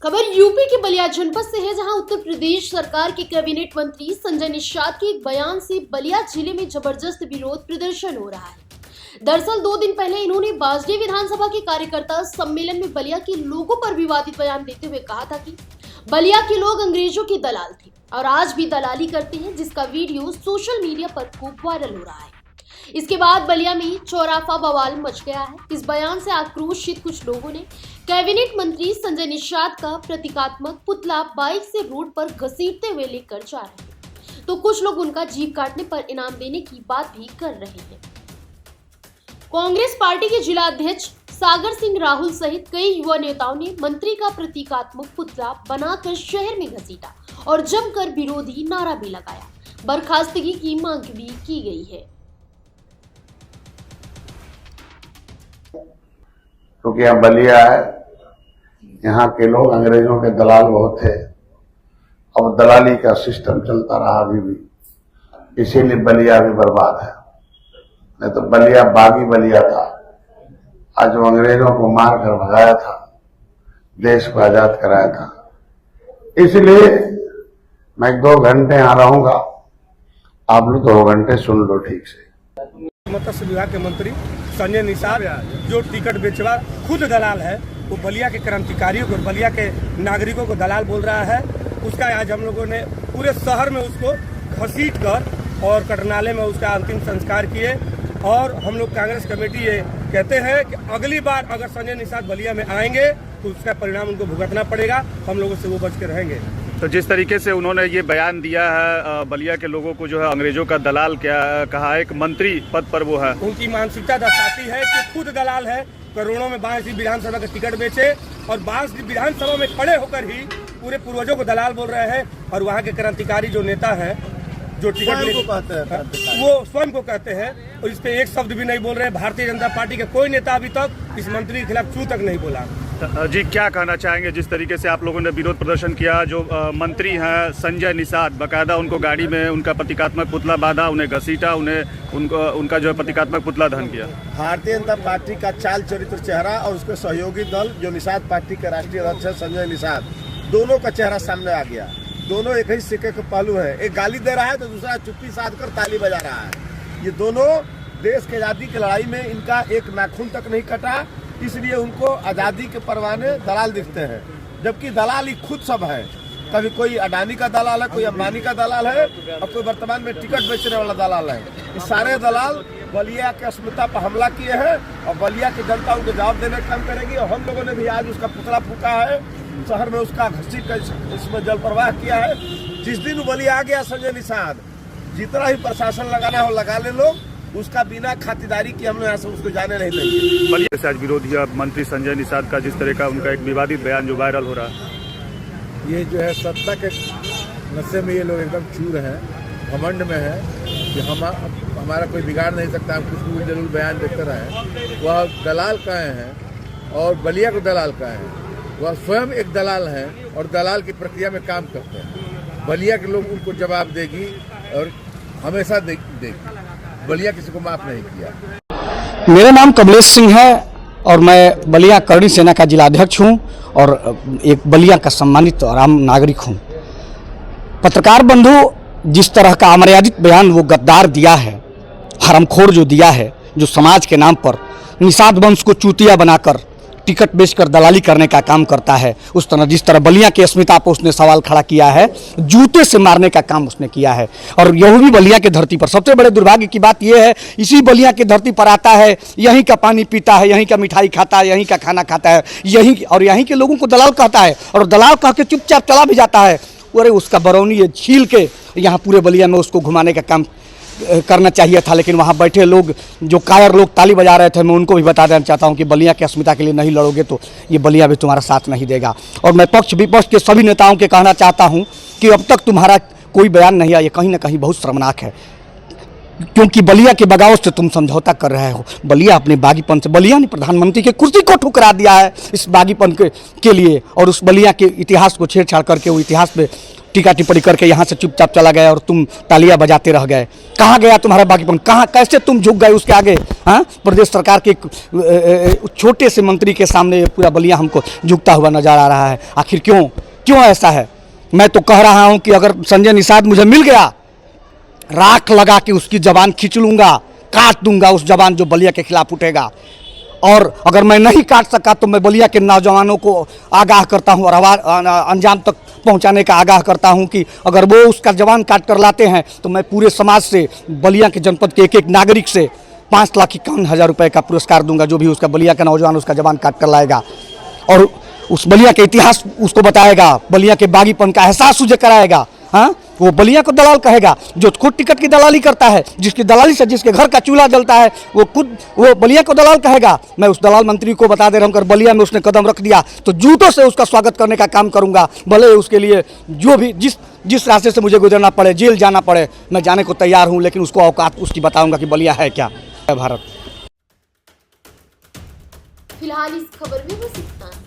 खबर यूपी के बलिया जनपद से है, जहां उत्तर प्रदेश सरकार के कैबिनेट मंत्री संजय निषाद के एक बयान से बलिया जिले में जबरदस्त विरोध प्रदर्शन हो रहा है। दरअसल 2 दिन पहले इन्होंने बाजडी विधानसभा के कार्यकर्ता सम्मेलन में बलिया के लोगों पर विवादित बयान देते हुए कहा था कि बलिया के लोग अंग्रेजों के दलाल थे और आज भी दलाली करते हैं, जिसका वीडियो सोशल मीडिया पर खूब वायरल हो रहा है। इसके बाद बलिया में चौराफा बवाल मच गया है। इस बयान से आक्रोशित कुछ लोगों ने कैबिनेट मंत्री संजय निषाद का प्रतीकात्मक पुतला बाइक से रोड पर घसीटते हुए लेकर जा रहे हैं, तो कुछ लोग उनका जीभ काटने पर इनाम देने की बात भी कर रहे हैं। कांग्रेस पार्टी के जिला अध्यक्ष सागर सिंह राहुल सहित कई युवा नेताओं ने मंत्री का प्रतीकात्मक पुतला बनाकर शहर में घसीटा और जमकर विरोधी नारा भी लगाया। बर्खास्तगी की मांग भी की गई है। क्योंकि यहाँ बलिया है, यहाँ के लोग अंग्रेजों के दलाल बहुत थे। अब दलाली का सिस्टम चलता रहा अभी भी, इसीलिए बलिया भी बर्बाद है। नहीं तो बलिया बागी बलिया था। आज वो अंग्रेजों को मार कर भगाया था, देश को आजाद कराया था। इसलिए मैं 2 घंटे यहाँ रहूंगा, आप लोग 2 घंटे सुन लो ठीक से। मत्स्य विभाग के मंत्री संजय निषाद जो टिकट बेचवा खुद दलाल है, वो बलिया के क्रांतिकारियों को, बलिया के नागरिकों को दलाल बोल रहा है। उसका आज हम लोगों ने पूरे शहर में उसको घसीट कर और कटनाले में उसका अंतिम संस्कार किए। और हम लोग कांग्रेस कमेटी ये कहते हैं कि अगली बार अगर संजय निषाद बलिया में आएंगे तो उसका परिणाम उनको भुगतना पड़ेगा। हम लोगों से वो बच के रहेंगे। तो जिस तरीके से उन्होंने ये बयान दिया है, बलिया के लोगों को जो है अंग्रेजों का दलाल क्या कहा है, एक मंत्री पद पर वो है, उनकी मानसिकता दर्शाती है कि खुद दलाल है। करोड़ों में बांसडी विधानसभा का टिकट बेचे और बांसडी विधानसभा में खड़े होकर ही पूरे पूर्वजों को दलाल बोल रहे हैं। और वहाँ के क्रांतिकारी जो नेता है, जो टिकट को कहते हैं, वो स्वयं को कहते हैं और इस पे एक शब्द भी नहीं बोल रहे हैं। भारतीय जनता पार्टी के कोई नेता अभी तक इस मंत्री के खिलाफ चू तक नहीं बोला। जी क्या कहना चाहेंगे जिस तरीके से आप लोगों ने विरोध प्रदर्शन किया? जो मंत्री हैं संजय निषाद, बाकायदा उनको गाड़ी में उनका प्रतीकात्मक पुतला बांधा, उन्हें घसीटा, उनका जो है प्रतीकात्मक पुतला दहन किया। भारतीय जनता पार्टी का चाल चरित्र चेहरा और उसके सहयोगी दल जो निषाद पार्टी के राष्ट्रीय अध्यक्ष है संजय निषाद, दोनों का चेहरा सामने आ गया। दोनों एक ही सिक्के के पहलू है। एक गाली दे रहा है तो दूसरा चुप्पी साध कर ताली बजा रहा है। ये दोनों देश की आज़ादी की लड़ाई में इनका एक नाखून तक नहीं कटा, इसलिए उनको आज़ादी के परवाने दलाल दिखते हैं। जबकि दलाल ही खुद सब है। कभी कोई अडानी का दलाल है, कोई अंबानी का दलाल है और कोई वर्तमान में टिकट बेचने वाला दलाल है। ये सारे दलाल बलिया के अस्मिता पर हमला किए हैं और बलिया की जनता उनको जवाब देने का काम करेगी। और हम लोगों ने भी आज उसका पुतला फूका है, शहर में उसका घसीट कर इसमें जल प्रवाह किया है। जिस दिन बलिया आ गया संजय निषाद, जितना ही प्रशासन लगाना हो लगा ले लोग, उसका बिना खातिरदारी की हम लोग यहाँ से उसको जाने नहीं देंगे। बलिया से आज विरोधी मंत्री संजय निषाद का जिस तरह का उनका एक विवादित बयान जो वायरल हो रहा है, ये जो है सत्ता के नशे में ये लोग एकदम चूर हैं, घमंड में है कि हमारा कोई बिगाड़ नहीं सकता। हम कुछ भी जरूर बयान देते रहे। वह दलाल कहे हैं और बलिया को दलाल कहे हैं। वह स्वयं एक दलाल हैं और दलाल की प्रक्रिया में काम करते हैं। बलिया के लोग उनको जवाब देगी और हमेशा देगी। बलिया किसी को माफ नहीं किया। मेरा नाम कमलेश सिंह है और मैं बलिया करणी सेना का जिलाध्यक्ष हूं और एक बलिया का सम्मानित और आम नागरिक हूं। पत्रकार बंधु, जिस तरह का अमर्यादित बयान वो गद्दार दिया है, हरामखोर जो दिया है, जो समाज के नाम पर निषाद वंश को चूतिया बनाकर टिकट बेचकर दलाली करने का काम करता है, उस तरह जिस तरह बलिया की अस्मिता पर उसने सवाल खड़ा किया है, जूते से मारने का काम उसने किया है। और यह भी बलिया के धरती पर। सबसे बड़े दुर्भाग्य की बात यह है, इसी बलिया की धरती पर आता है, यहीं का पानी पीता है, यहीं का मिठाई खाता है, यहीं का खाना खाता है, यहीं के लोगों को दलाल कहता है और दलाल कह के चुपचाप चला भी जाता है। अरे उसका बरौनी ये छील के यहाँ पूरे बलिया में उसको घुमाने का काम करना चाहिए था। लेकिन वहाँ बैठे लोग, जो कायर लोग ताली बजा रहे थे, मैं उनको भी बता देना चाहता हूँ कि बलिया की अस्मिता के लिए नहीं लड़ोगे तो ये बलिया भी तुम्हारा साथ नहीं देगा। और मैं पक्ष विपक्ष के सभी नेताओं के कहना चाहता हूँ कि अब तक तुम्हारा कोई बयान नहीं आया, ये कहीं ना कहीं बहुत शर्मनाक है। क्योंकि बलिया के बगावत से तुम समझौता कर रहे हो। बलिया अपने बागीपन से, बलिया ने प्रधानमंत्री के कुर्सी को ठुकरा दिया है इस बागीपन के लिए। और उस बलिया के इतिहास को छेड़छाड़ करके वो इतिहास पे टीका टिप्पणी करके यहाँ से चुपचाप चला गया और तुम तालियां बजाते रह गए। कहाँ गया तुम्हारा बाकीपन? कहाँ कैसे तुम झुक गए उसके आगे? हाँ, प्रदेश सरकार के छोटे से मंत्री के सामने पूरा बलिया हमको झुकता हुआ नजर आ रहा है। आखिर क्यों ऐसा है? मैं तो कह रहा हूँ कि अगर संजय निषाद मुझे मिल गया, राख लगा के उसकी जबान खींच लूँगा, काट दूंगा उस जबान जो बलिया के खिलाफ उठेगा। और अगर मैं नहीं काट सका तो मैं बलिया के नौजवानों को आगाह करता हूं और आवाज अंजाम तक पहुंचाने का आगाह करता हूं कि अगर वो उसका जबान काट कर लाते हैं तो मैं पूरे समाज से, बलिया के जनपद के एक नागरिक से 5,51,000 रुपये का पुरस्कार दूंगा, जो भी उसका बलिया का नौजवान उसका जबान काट कर लाएगा और उस बलिया के इतिहास उसको बताएगा, बलिया के बागीपन का एहसास उसे कराएगा। हाँ, वो बलिया को दलाल कहेगा जो खुद टिकट की दलाली करता है, जिसकी दलाली से जिसके घर का चूल्हा जलता है, वो बलिया को दलाल कहेगा। मैं उस दलाल मंत्री को बता दे रहा हूँ, अगर बलिया में उसने कदम रख दिया तो जूतों से उसका स्वागत करने का काम करूंगा, भले उसके लिए जो भी जिस रास्ते से मुझे गुजरना पड़े, जेल जाना पड़े, मैं जाने को तैयार हूँ, लेकिन उसको औकात उसकी बताऊंगा कि बलिया है क्या। भारत फिलहाल इस खबर में बस इतना ही।